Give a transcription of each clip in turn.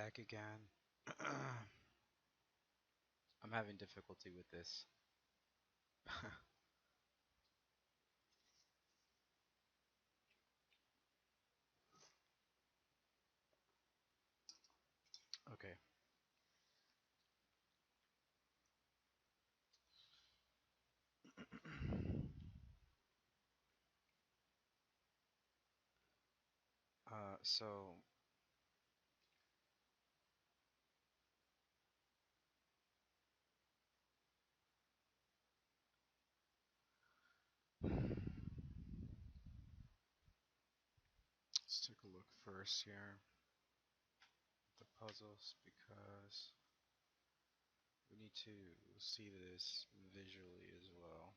back again. I'm having difficulty with this. Okay. So let's take a look first here at the puzzles because we need to see this visually as well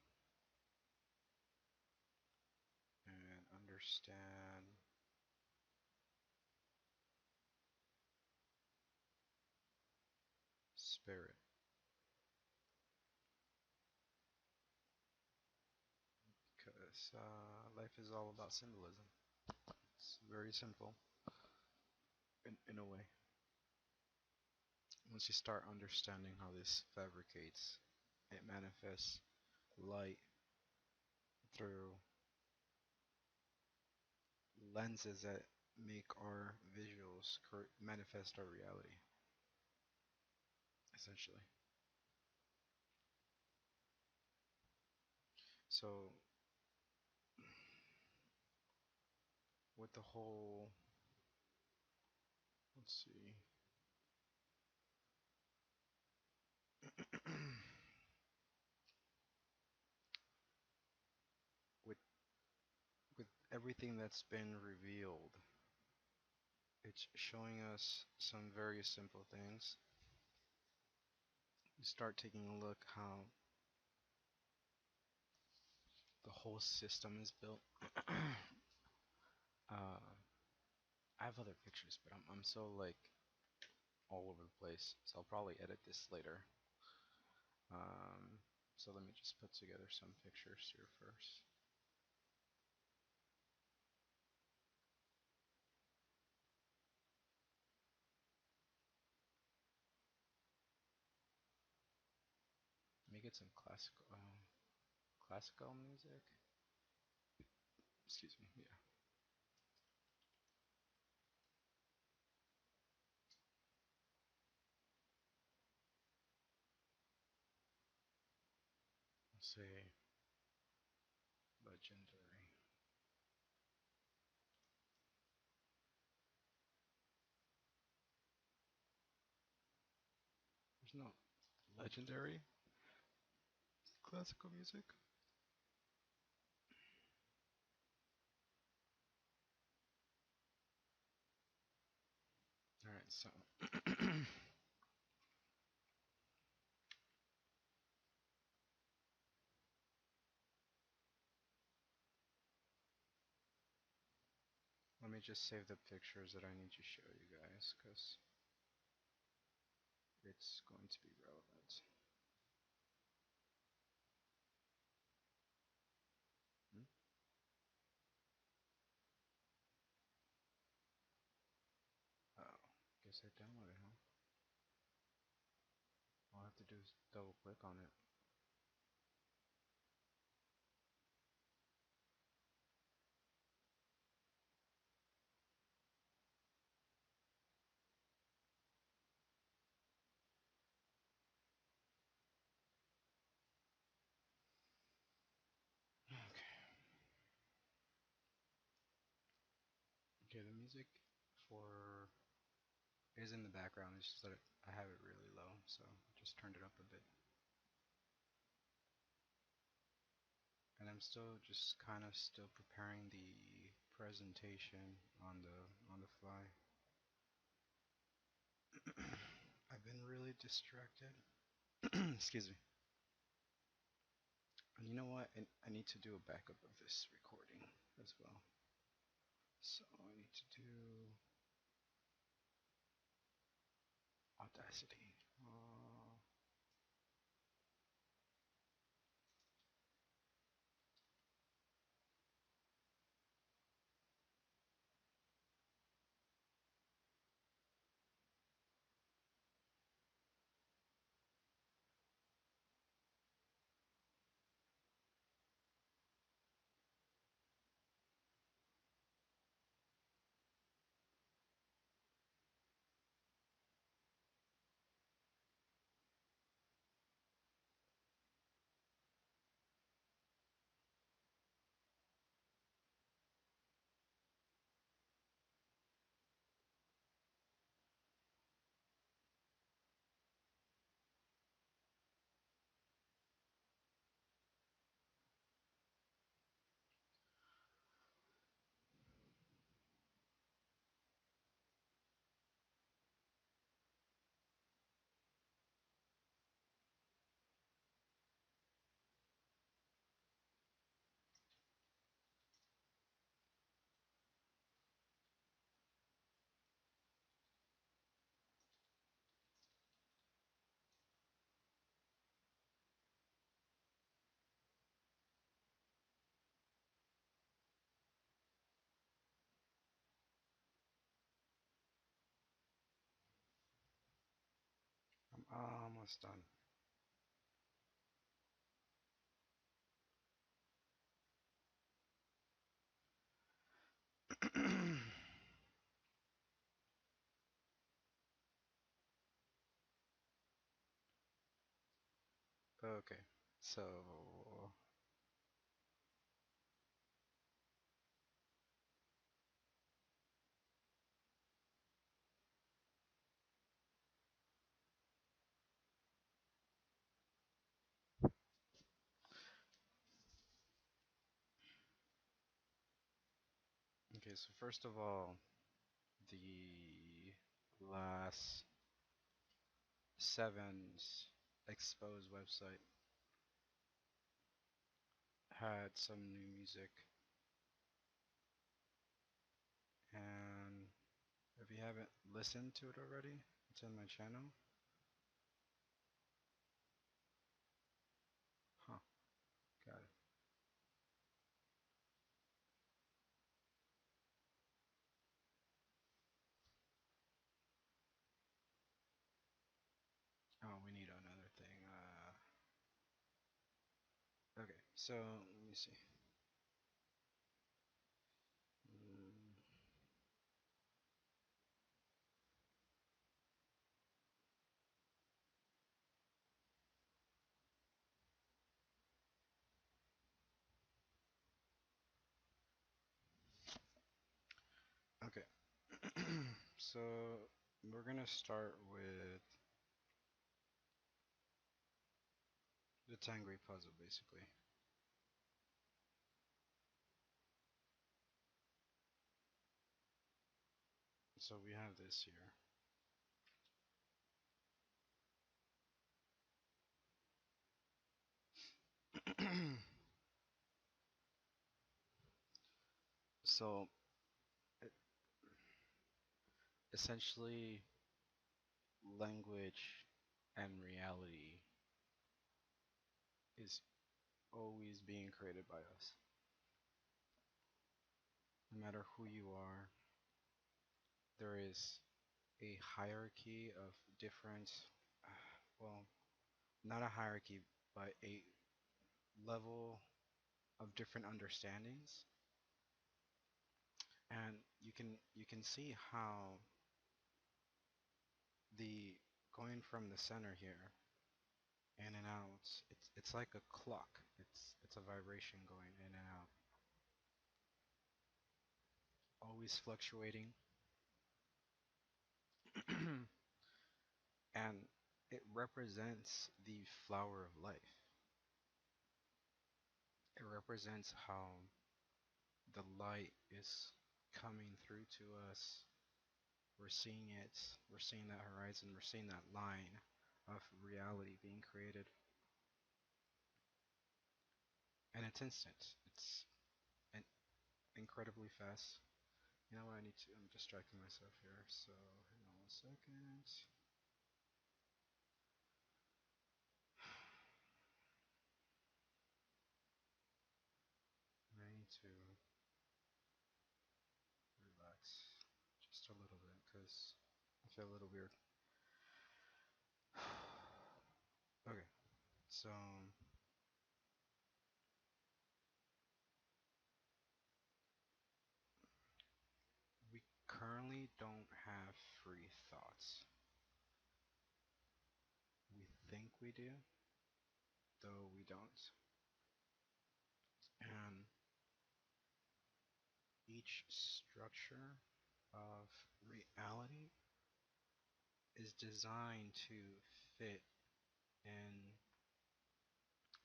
and understand spirit because life is all about symbolism. It's very simple in a way. Once you start understanding how this fabricates, it manifests light through lenses that make our visuals manifest our reality, essentially. So, with the whole, let's see, with with everything that's been revealed, it's showing us some very simple things. You start taking a look how the whole system is built. I have other pictures, but I'm so like all over the place, so I'll probably edit this later. Um, so let me just put together some pictures here first. Let me get some classical music. Excuse me. Yeah. Let's say legendary. There's no legendary classical music. All right. So. Let me just save the pictures that I need to show you guys, because it's going to be relevant. Hmm? Oh, guess I downloaded it, huh? All I have to do is double click on it. Okay. Okay, the music for is in the background. It's just that I have it really low, so I just turned it up a bit. And I'm still just kind of still preparing the presentation on the fly. I've been really distracted. Excuse me. And you know what? I need to do a backup of this recording as well. So I need to do Audacity. Almost done. Okay, so okay, so first of all, the last seven's exposed website had some new music, and if you haven't listened to it already, it's in my channel. Huh, got it. Oh, we need another thing. Okay, so let me see. Mm, okay, so we're gonna start with the Tengri puzzle, basically. So we have this here. So e- essentially, language and reality is always being created by us. No matter who you are, there is a hierarchy of different, well, not a hierarchy, but a level of different understandings. And you can see how the going from the center here in and out, it's like a clock. It's a vibration going in and out, always fluctuating. And it represents the flower of life. It represents how the light is coming through to us. We're seeing it. We're seeing that horizon. We're seeing that line of reality being created. And it's instant. It's in- incredibly fast. You know what? I'm distracting myself here. So, hang on 1 second. I need to relax just a little bit because I feel a little weird. Okay, so we currently don't have free thoughts. We think we do, though we don't. And each structure of reality is designed to fit in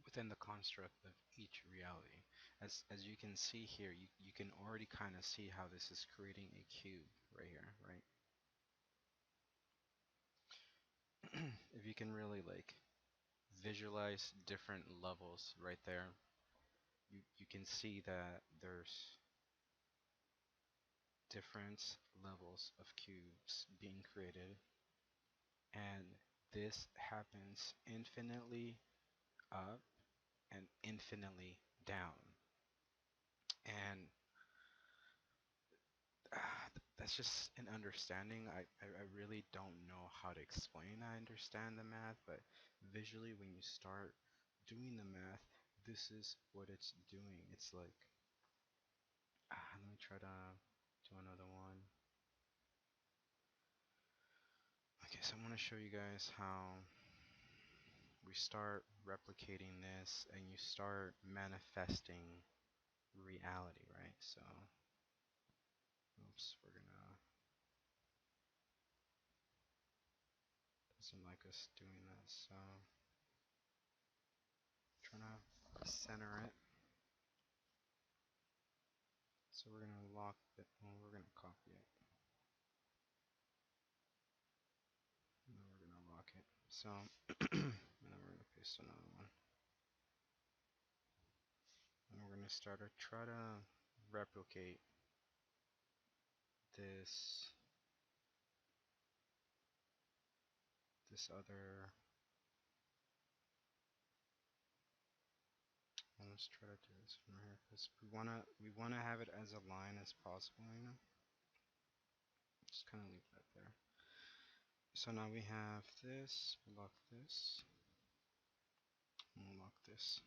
within the construct of each reality. As you can see here, you can already kind of see how this is creating a cube right here, right? If you can really like visualize different levels right there, you can see that there's different levels of cubes being created, and this happens infinitely up and infinitely down. And the that's just an understanding. I really don't know how to explain I understand the math, but visually when you start doing the math, this is what it's doing. It's like, let me try to do another one. Okay, so I'm going to show you guys how we start replicating this and you start manifesting reality, right? So, oops, we're gonna, doesn't like us doing that, so trying to center it. So we're gonna lock it, well, we're gonna copy it, and then we're gonna lock it. So, and then we're gonna paste another one. And we're gonna start to try to replicate this other. Let's try to do this from here because we wanna have it as a line as possible, you know. Just kind of leave that there. So now we have this. Lock this. And we'll lock this.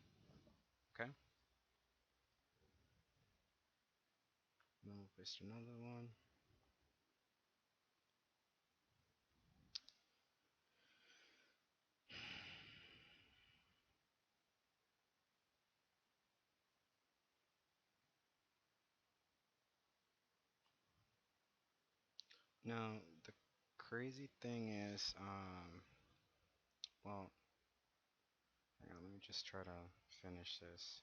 Okay. And then we'll paste another one. Now the crazy thing is, well, hang on, let me just try to finish this.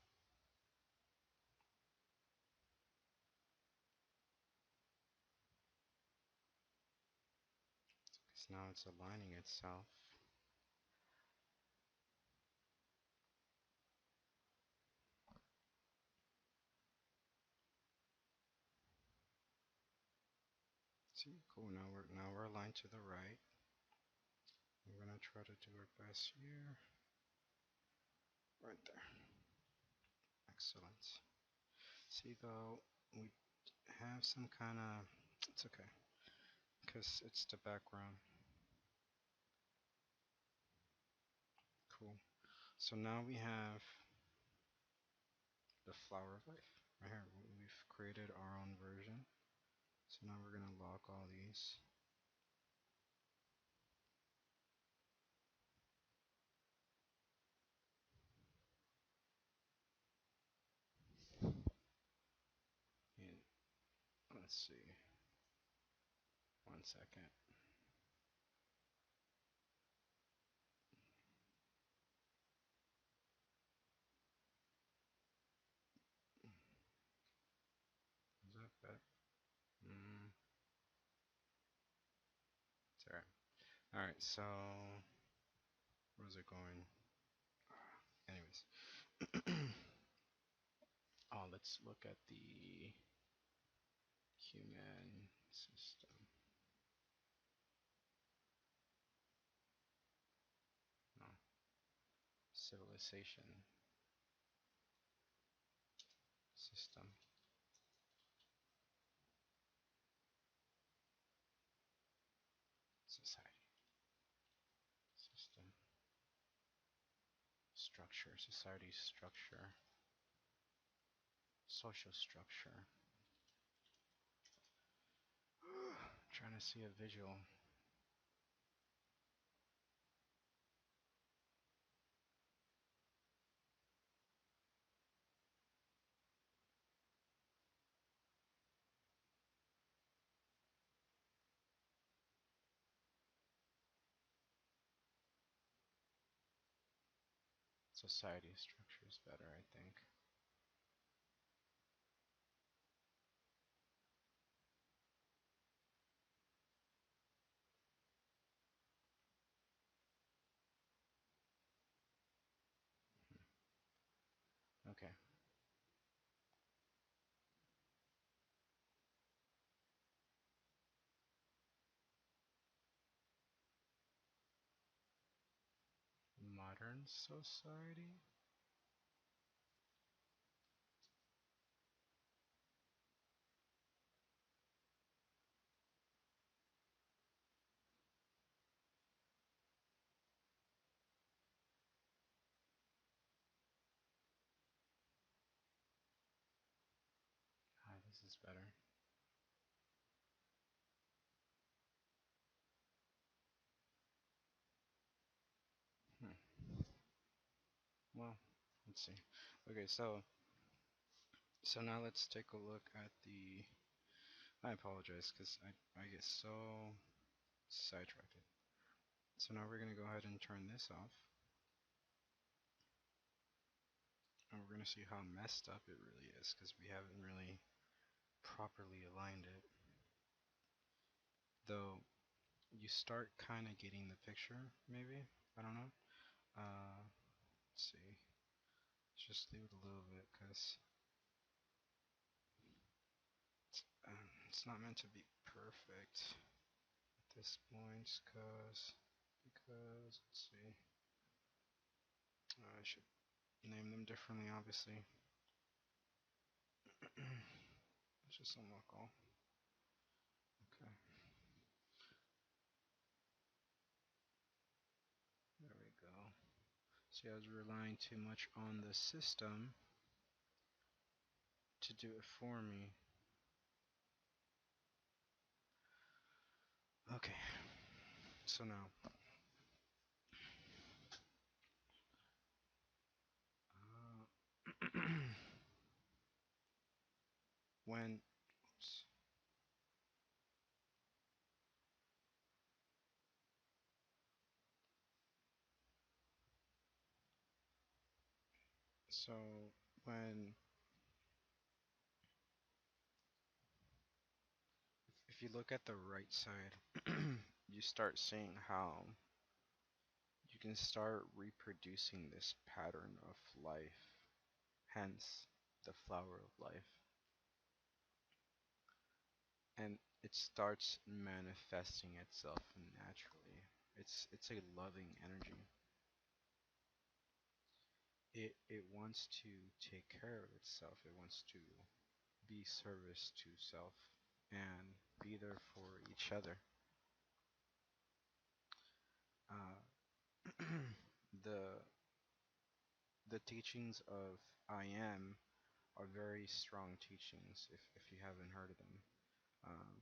Because now it's aligning itself. See, cool. Now we're aligned to the right. We're gonna try to do our best here. Right there. Excellent. See though, we have some kind of, it's okay, because it's the background. Cool. So now we have the flower of life right here. We've created our own version. So now we're gonna lock all these. And let's see. 1 second. Is that better? It's alright. Alright, so where's it going? Anyways. Oh, let's look at the human system. No. Civilization system. Society. System. Structure. Society structure. Social structure. Trying to see a visual. Society structure is better, I think. Okay. Modern society? let's see. Okay, so now let's take a look at the. I apologize because I get so sidetracked. So now we're gonna go ahead and turn this off, and we're gonna see how messed up it really is because we haven't really properly aligned it. Though you start kind of getting the picture, maybe. I don't know. Let's see. Let's just leave it a little bit because it's not meant to be perfect at this point. Because let's see. I should name them differently, obviously. Let's just unlock all. Okay. There we go. See, I was relying too much on the system to do it for me. Okay. So now. When. Oops. So when if you look at the right side, you start seeing how you can start reproducing this pattern of life, hence the flower of life. And it starts manifesting itself naturally. It's a loving energy. It wants to take care of itself. It wants to be service to self and be there for each other. Uh, the the teachings of I am are very strong teachings if you haven't heard of them. Um,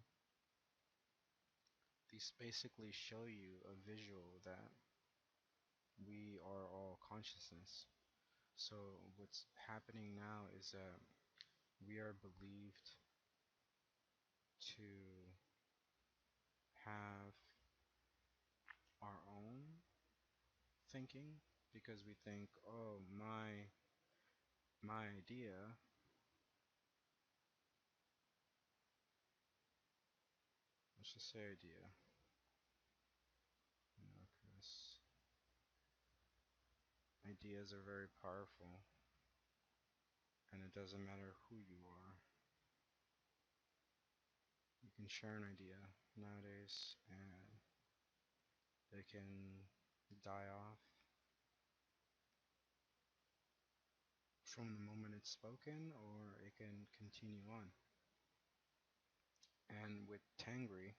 these basically show you a visual that we are all consciousness. So what's happening now is that we are believed to have our own thinking because we think, oh, my idea, let's just say idea, because ideas are very powerful, and it doesn't matter who you are. You can share an idea nowadays, and it can die off from the moment it's spoken, or it can continue on. And with Tengri,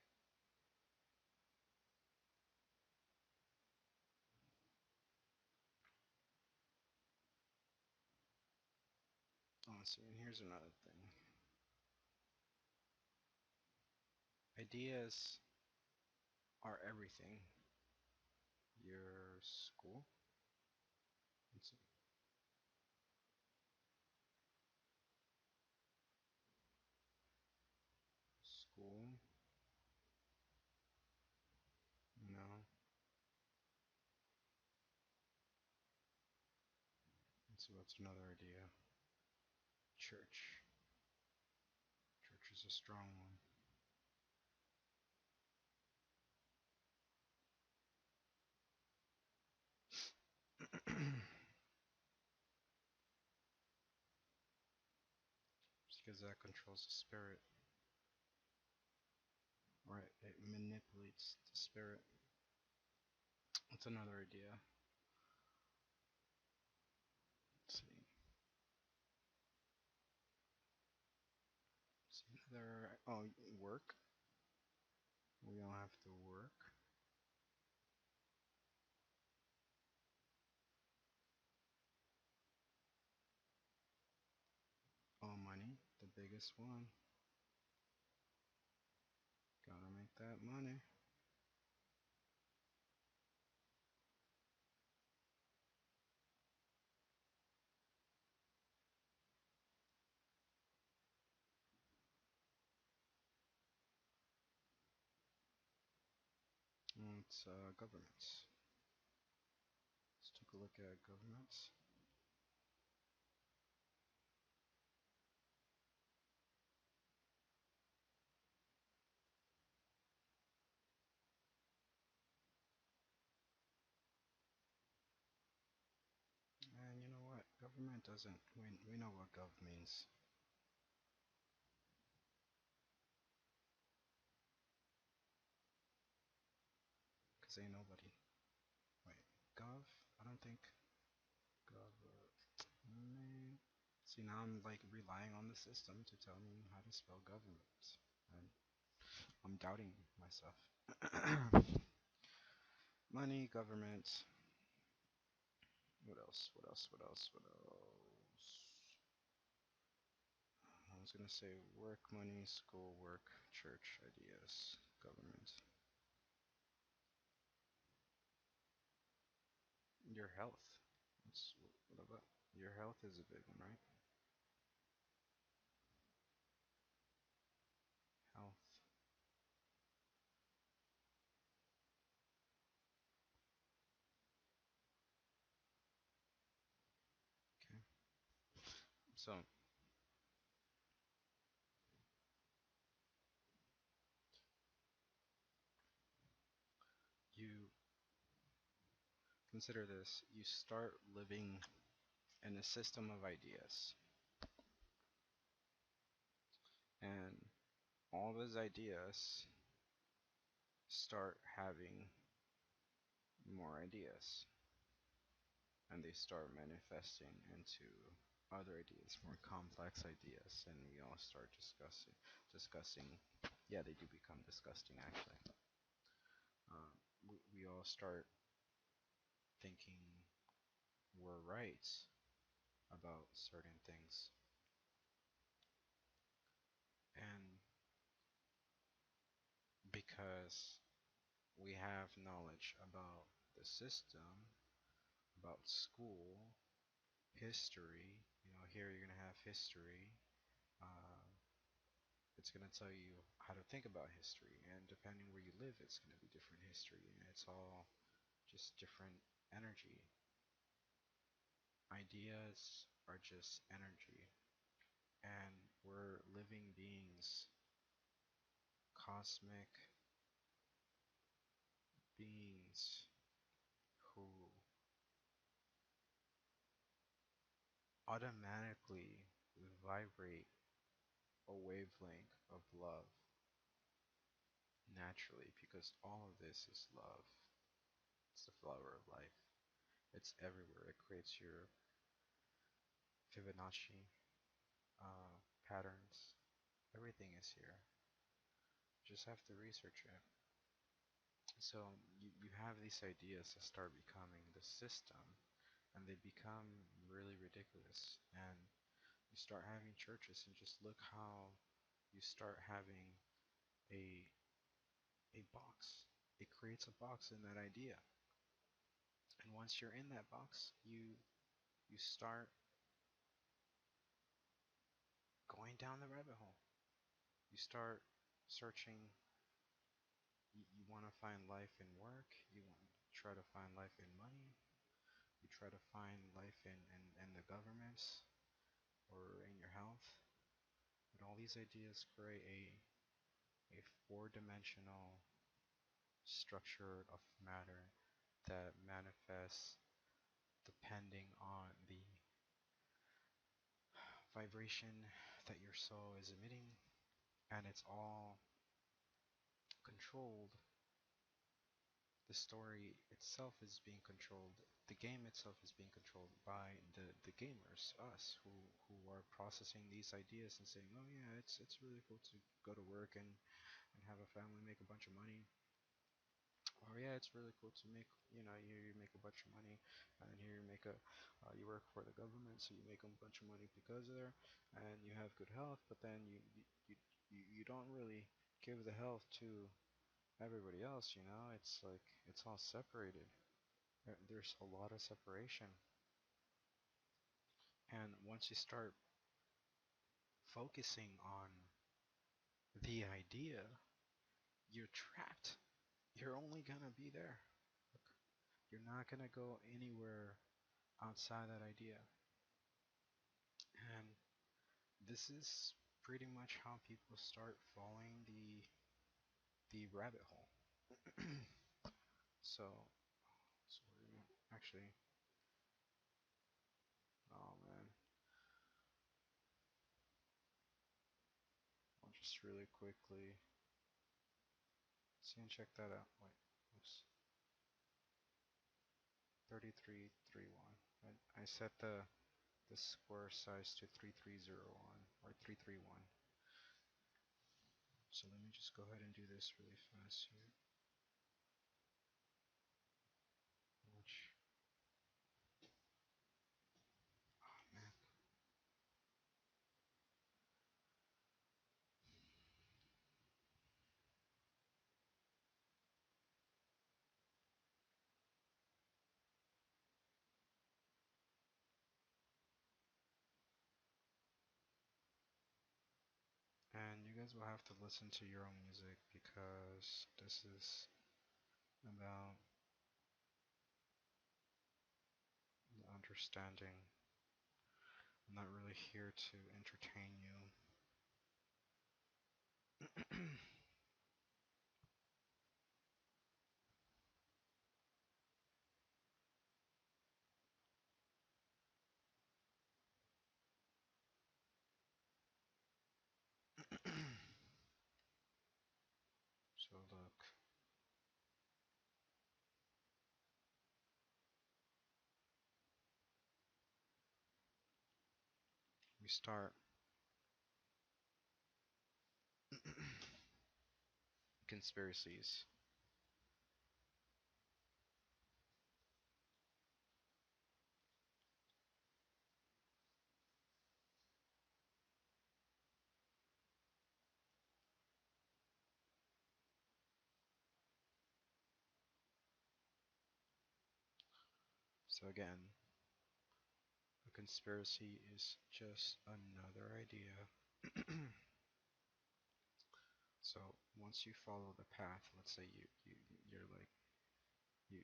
oh, see, and here's another thing. Ideas are everything. Your school, let's see, school, no, let's see, what's another idea? Church. Church is a strong one. Because that controls the spirit, right? It manipulates the spirit. That's another idea. Let's see. See another. Oh, work. We all have to work. Oh, money, the biggest one. Gotta make that money. It's governments. Let's take a look at governments. And you know what? Government doesn't. We know what gov means. Cause ain't nobody. Wait, gov? I don't think gov. Man. See, now I'm like relying on the system to tell me how to spell government, and I'm doubting myself. Money, government. What else? What else? What else? What else? I was gonna say work, money, school, work, church, ideas, government. Your health. What about your health is a big one, right? Health. Okay. So you consider this. You start living in a system of ideas, and all those ideas start having more ideas, and they start manifesting into other ideas, more complex ideas, and we all start discussing. Yeah, they do become disgusting actually. We all start thinking we're right about certain things, and because we have knowledge about the system, about school, history. You know, here you're gonna have history. Uh, it's gonna tell you how to think about history, and depending where you live, it's gonna be different history, and it's all just different energy. Ideas are just energy, and we're living beings, cosmic beings who automatically vibrate a wavelength of love naturally, because all of this is love. It's the flower of life. It's everywhere. It creates your Fibonacci patterns. Everything is here. You just have to research it. So you have these ideas that start becoming the system, and they become really ridiculous. And you start having churches, and just look how you start having a a box. It creates a box in that idea. And once you're in that box, you start going down the rabbit hole. You start searching. You want to find life in work. You want to try to find life in money. You try to find life in the governments or in your health. But all these ideas create a four-dimensional structure of matter that manifests depending on the vibration that your soul is emitting, and it's all controlled. The story itself is being controlled. The game itself is being controlled by the gamers, us, who are processing these ideas and saying, oh yeah, it's really cool to go to work and have a family, make a bunch of money. Oh yeah, it's really cool to make, you know, you make a bunch of money, and here you make a, you work for the government, so you make a bunch of money because of there, and you have good health, but then you don't really give the health to everybody else, you know. It's like it's all separated. There's a lot of separation, and once you start focusing on the idea, you're trapped. you're only gonna be there. You're not gonna go anywhere outside that idea. And this is pretty much how people start following the rabbit hole. so so we're gonna actually, oh man, I'll just really quickly see and check that out. Wait, oops, 3331. I set the square size to 3301 or 331. So let me just go ahead and do this really fast here. Which, oh man. And you guys will have to listen to your own music because this is about the understanding. I'm not really here to entertain you. So look, we start conspiracies. So again, a conspiracy is just another idea. So once you follow the path, let's say you're like you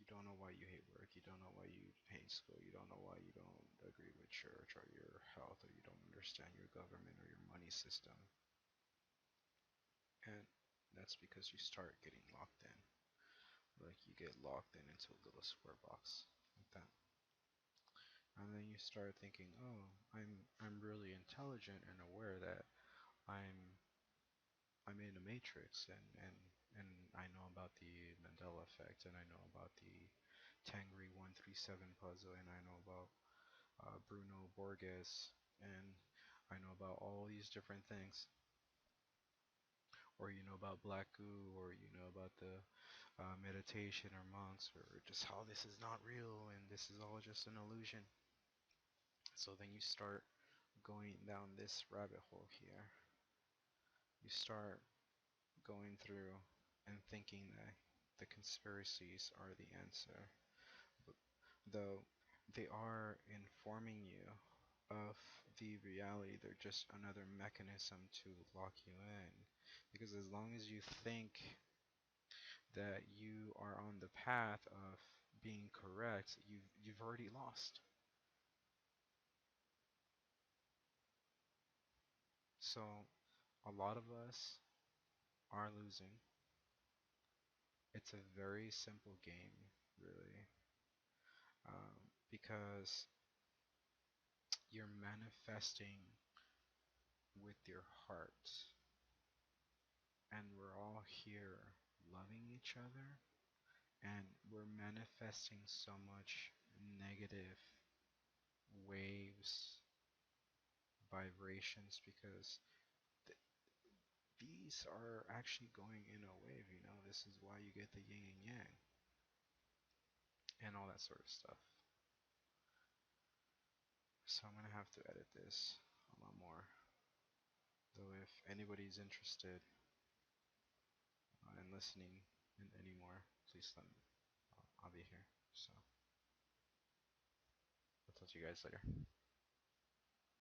don't know why you hate work, you don't know why you hate school, you don't know why you don't agree with church or your health, or you don't understand your government or your money system. And that's because you start getting locked in. Like you get locked in into a little square box like that. And then you start thinking, oh, I'm really intelligent and aware that I'm I'm in a matrix, and I know about the Mandela effect, and I know about the Tengri 137 puzzle, and I know about Bruno Borges, and I know about all these different things. Or you know about black goo, or you know about the meditation or monks, or just how this is not real and this is all just an illusion. So then you start going down this rabbit hole here. You start going through and thinking that the conspiracies are the answer, but though they are informing you of the reality, they're just another mechanism to lock you in. Because as long as you think that you are on the path of being correct, you've already lost. So a lot of us are losing. It's a very simple game, really, because you're manifesting with your heart, and we're all here loving each other, and we're manifesting so much negative waves, vibrations, because th these are actually going in a wave, you know. This is why you get the yin and yang and all that sort of stuff. So I'm gonna have to edit this a lot more. Though if anybody's interested in listening in anymore, please let me. I'll be here. So I'll talk to you guys later.